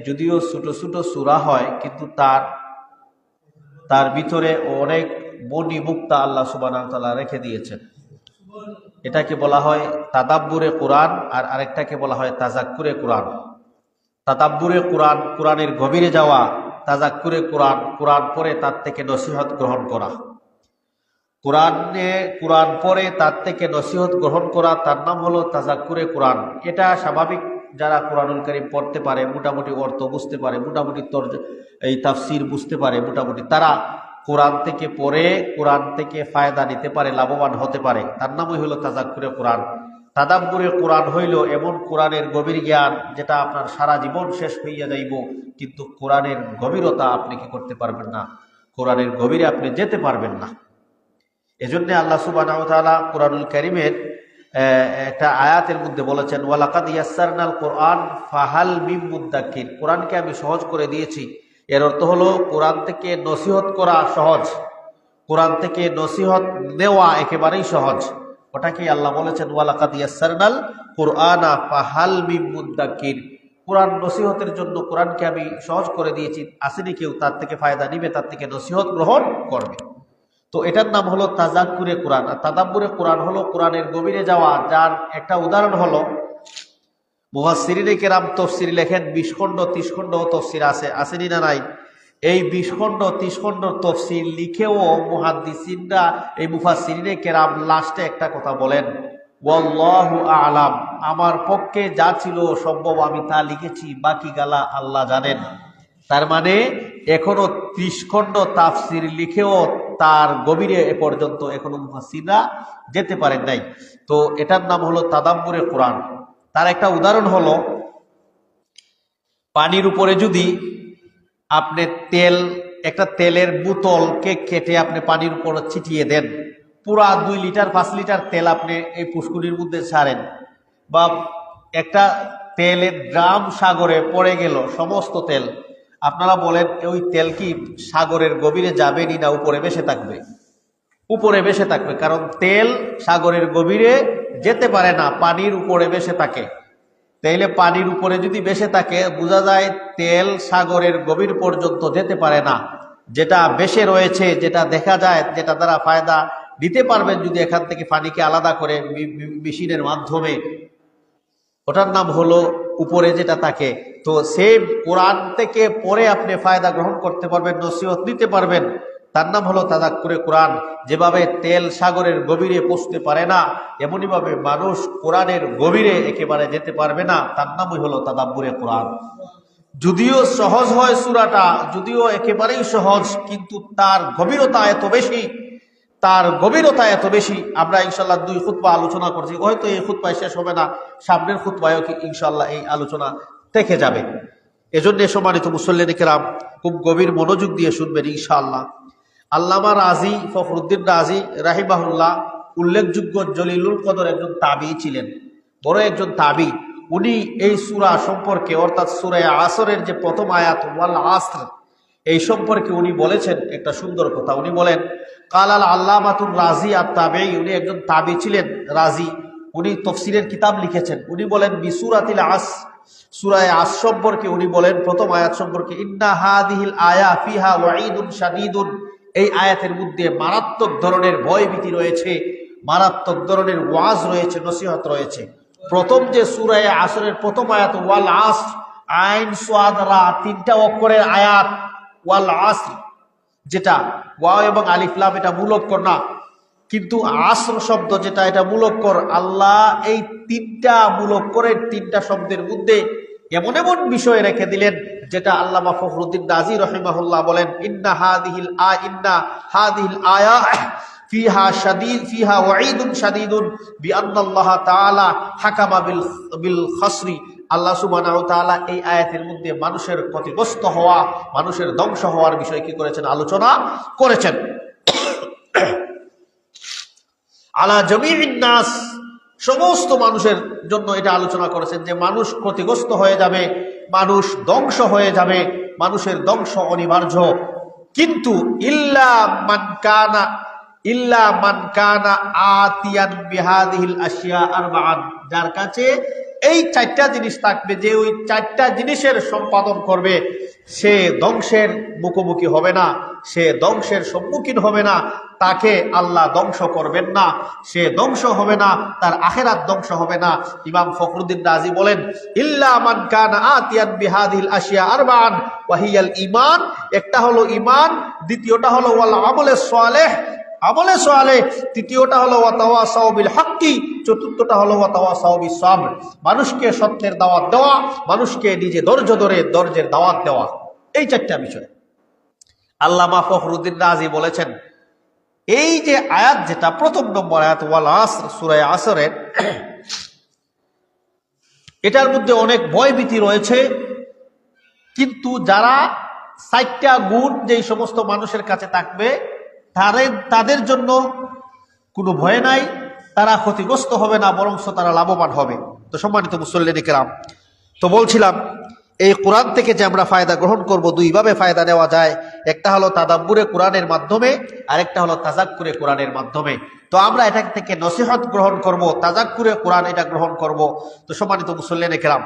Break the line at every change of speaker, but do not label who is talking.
যদিও ছোট ছোট সূরা হয়, কিন্তু তার ভিতরে অনেক মণি মুক্তা আল্লাহ সুবহানাহু ওয়া তাআলা রেখে দিয়েছেন। এটাকে বলা হয় তাদাব্বুরে কোরআন, আর আরেকটাকে বলা হয় তাজাক্কুরে কোরআন। তাদাব্বুরে কোরআন, কোরআনের গভীরে যাওয়া। তাজাক্কুরে কোরআন, কোরআন পড়ে তার থেকে নসিহত গ্রহণ করা। কোরআন পড়ে তার থেকে নসিহত গ্রহণ করা, তার নাম হলো তাজাক্কুরে কোরআন। এটা স্বাভাবিক, যারা কোরআনুল কারীম পড়তে পারে, মোটামুটি অর্থ বুঝতে পারে, মোটামুটি এই তাফসির বুঝতে পারে, মোটামুটি তারা কোরআন থেকে পড়ে কোরআন থেকে ফায়দা নিতে পারে, লাভবান হতে পারে। তার নামই হলো তাজাক্কুরে কোরআন। তাদাব্বুরে কোরআন হইল এমন কোরআনের গভীর জ্ঞান যেটা আপনার সারা জীবন শেষ হইয়া যাইব, কিন্তু কোরআনের গভীরতা আপনি কি করতে পারবেন না, কোরআনের গভীরে আপনি যেতে পারবেন না। এজন্য আল্লাহ সুবহানাহু ওয়া তাআলা কোরআনুল কারীমের একটা আয়াতের মধ্যে বলেছেন, ওয়ালাকাদ ইয়াসসারনাল কোরআন ফাহাল মিন মুদ্দাক্কির। কোরআনকে আমি সহজ করে দিয়েছি। এর অর্থ হলো কোরআন থেকে নসিহত করা সহজ, কোরআন থেকে নসিহত নেওয়া একেবারেই সহজ। ওটাকে আল্লাহ বলেছেন ওয়ালাকাদ ইয়াসসারনাল কোরআনা ফাহাল মিন মুদ্দাক্কির। কোরআন নসিহতের জন্য কোরআনকে আমি সহজ করে দিয়েছি, আসেনি কেউ তার থেকে ফায়দা নিবে, তার থেকে নসিহত গ্রহণ করবে। তো এটার নাম হলো তাজাক্কুরে কোরআন। আর তাদাব্বুরে কোরআন হলো কোরআনের গভীরে যাওয়া, যার একটা উদাহরণ হলো মুফাসসিরিনে কেরাম তাফসীর লেখেন 20 খণ্ড 30 খণ্ড তাফসীর আসেনি না নাই? এই 20 খণ্ড 30 খণ্ড তাফসীর লিখেও মুহাদ্দিসিনরা, এই মুফাসসিরিনে কেরাম লাস্টে একটা কথা বলেন, ওয়াল্লাহু আ'লাম, আমার পক্ষে যা ছিল সম্ভব আমি তা লিখেছি, বাকি গালা আল্লাহ জানেন। তার মানে এখনো 30 খণ্ড তাফসীর লিখেও তার গভীরে এ পর্যন্ত এখনো মুফাসসিররা যেতে পারেন নাই। তো এটার নাম হলো তাদাব্বুরে কোরআন। তার একটা উদাহরণ হলো, পানির উপরে যদি আপনি একটা তেলের বোতলকে কেটে আপনি পানির উপর ছিটিয়ে দেন, পুরা 2 লিটার 5 লিটার তেল আপনি এই পুষ্কুনির মধ্যে ছাড়েন, বা একটা তেলের ড্রাম সাগরে পড়ে গেল, সমস্ত তেল, আপনারা বলেন ওই তেল কি সাগরের গভীরে যাবেনি না উপরে ভেসে থাকবে? উপরে ভেসে থাকবে, কারণ তেল সাগরের গভীরে যেতে পারে না, পানির উপরে ভেসে থাকে। তাইলে পানির উপরে যদি ভেসে থাকে, বোঝা যায় তেল সাগরের গভীর পর্যন্ত যেতে পারে না। যেটা ভেসে রয়েছে, যেটা দেখা যায়, যেটা দ্বারা ফায়দা দিতে পারবেন যদি এখান থেকে পানিকে আলাদা করে মেশিনের মাধ্যমে, ওটার নাম হলো উপরে যেটা থাকে। তো সেই কোরআন থেকে পড়ে আপনি ফায়দা গ্রহণ করতে পারবেন, নসিহত নিতে পারবেন, তার নাম হলো তাদাক্কুরে কোরআন। যেভাবে তেল সাগরের গভীরে পৌঁছতে পারে না, এমনইভাবে মানুষ কোরআনের গভীরে একেবারে যেতে পারবে না, তার নামই হলো তাদাব্বুরে কোরআন। যদিও সহজ হয় সূরাটা, যদিও একেবারেই সহজ, কিন্তু তার গভীরতা এত বেশি, তার গভীরতা এত বেশি। আমরা ইনশাল্লাহ 2 খুতবা আলোচনা করছি, হয়তো এই খুতবায় শেষ হবে না, সামনের খুতবায়ও ইনশাল্লাহ এই আলোচনা থেকে যাবে। এজন্য সম্মানিত মুসল্লিন কিরাম খুব গভীর মনোযোগ দিয়ে শুনবেন ইনশাআল্লাহ। আল্লামা রাজি, ফখরুদ্দিন রাজি রাহিমাহুল্লাহ উল্লেখযোগ্য জলিলুল কদর একজন তাবী ছিলেন, বড় একজন তাবী। উনি এই সূরা সম্পর্কে, অর্থাৎ সূরা আসরের যে প্রথম আয়াত ওয়াল আসর, এই সম্পর্কে উনি বলেছেন একটা সুন্দর কথা। উনি বলেন, কালাল আল্লামাতুর রাজি আত-তাবিঈ, উনি একজন তাবী ছিলেন রাজি, উনি তাফসীরের কিতাব লিখেছেন। উনি বলেন বিসূরাতিল আসর, সূরা আসর সম্পর্কে উনি বলেন প্রথম আয়াত সম্পর্কে, ইন্না হাদিহিল আয়া ফিহা ওয়াঈদুন শাদীদুন, এই আয়াতের মধ্যে মারাত্মক ধরনের ভয়ভীতি রয়েছে, মারাত্মক ধরনের ওয়াজ রয়েছে, নসিহত রয়েছে। প্রথম যে সূরা আসরের প্রথম আয়াত ওয়াল আসর, আইন সাদ রা 3টা অক্ষরের আয়াত। ওয়াল আসর যেটা ওয়াও এবং আলিফ লাম, এটা মূল অক্ষর না, কিন্তু আসর শব্দ যেটা, এটা মূল অক্ষর। আল্লাহ এই 3টা মূল অক্ষরের 3টা শব্দের মধ্যে এমন এমন বিষয় রেখে দিলেন, যেটা আল্লামা ফখরুদ্দিন রাজি রাহিমাহুল্লাহ বলেন, ইন্না হাদিহিল আয়া ফিহা ওয়াঈদুন শাদীদুন বিআন্নাল্লাহ তাআলা হাকামা বিল খাসরি। আল্লাহ সুবহানাহু ওয়া তাআলা এই আয়াতের মধ্যে মানুষের ক্ষতিগ্রস্ত হওয়া, মানুষের ধ্বংস হওয়ার বিষয় কি করেছেন? আলোচনা করেছেন। আলা জামিইন নাস, সমস্ত মানুষের জন্য এটা আলোচনা করেছেন যে মানুষ ক্ষতিগ্রস্ত হয়ে যাবে, মানুষ ধ্বংস হয়ে যাবে, মানুষের ধ্বংস অনিবার্য। কিন্তু ইল্লা মান কানা আতিয়ান বিহাদিহিল আশিয়া আরবাআন, যার কাছে এই চারটা জিনিস থাকবে, যে ওই চারটা জিনিসের সম্পাদন করবে সে ধ্বংসের মুখোমুখি হবে না, সে ধ্বংসের সম্মুখীন হবে না, তাকে আল্লাহ ধ্বংস করবেন না, সে ধ্বংস হবে না, তার আখিরাত ধ্বংস হবে না। ইমাম ফখরুদ্দিন রাজি বলেন, ইল্লা মান কানা আতিয়ান বিহাদিল আশিয়া আরবান ওয়া হিয়াল ঈমান, একটা হলো ঈমান, দ্বিতীয়টা হলো ওয়াল আমালে সালেহ, আমলে সালেহ, তৃতীয়টা হলো ওয়া তাওয়াসাউ বিল হাক্কি, চতুর্থটা হলো ওয়া তাওয়াসাউ বিস সাবর, মানুষকে সত্যের দাওয়াত দেওয়া, মানুষকে নিজে ধৈর্য ধরে ধৈর্যের দাওয়াত দেওয়া। এই চারটা বিষয় আল্লামা ফখরুদ্দিন রাজি বলেছেন। এই যে আয়াত, যেটা প্রথম নম্বর আয়াত ওয়াল আসর, সূরা আসরের, এটার মধ্যে অনেক ভয়ভীতি রয়েছে, কিন্তু যারা চারটা গুণ যেই সমস্ত মানুষের কাছে থাকবে তাদের জন্য কোনো ভয় নাই, তারা ক্ষতিগ্রস্ত হবে না, বরং তারা লাভবান হবে। তো সম্মানিত মুসল্লিন কিরাম, তো বলছিলাম এই কোরআন থেকে যে আমরা ফায়দা গ্রহণ করব, দুইভাবে ফায়দা নেওয়া যায়। একটা হলো তাদাব্বুরে কোরআনের মাধ্যমে, আরেকটা হলো তাজাক্কুরে কোরআনের মাধ্যমে। তো আমরা এটা থেকে নসিহত গ্রহণ করব, তাজাক্কুরে কোরআন এটা গ্রহণ করব। তো সম্মানিত মুসল্লিন কিরাম,